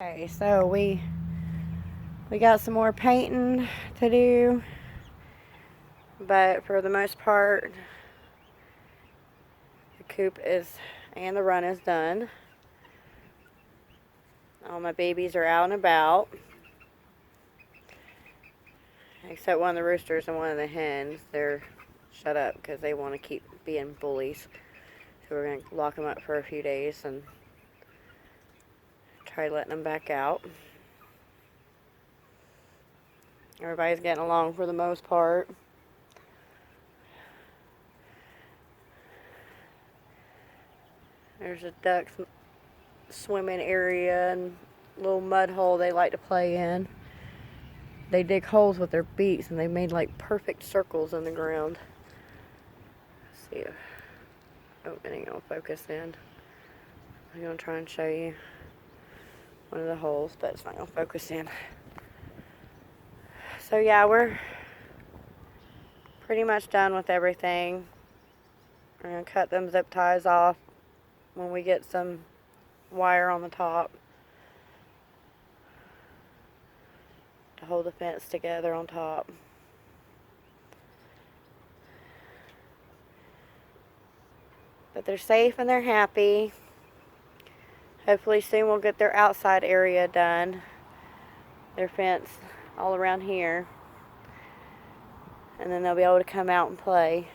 Okay, so we got some more painting to do, but for the most part, the coop and the run is done. All my babies are out and about, except one of the roosters and one of the hens. They're shut up because they want to keep being bullies. So we're going to lock them up for a few days and try letting them back out. Everybody's getting along for the most part. There's a duck swimming area and little mud hole they like to play in. They dig holes with their beaks and they made like perfect circles in the ground. Let's see if, it ain't gonna focus in. I'm gonna try and show you one of the holes, but it's not gonna focus in. So yeah, we're pretty much done with everything. We're gonna cut them zip ties off when we get some wire on the top to hold the fence together on top. But they're safe and they're happy. Hopefully soon we'll get their outside area done. Their fence all around here. And then they'll be able to come out and play.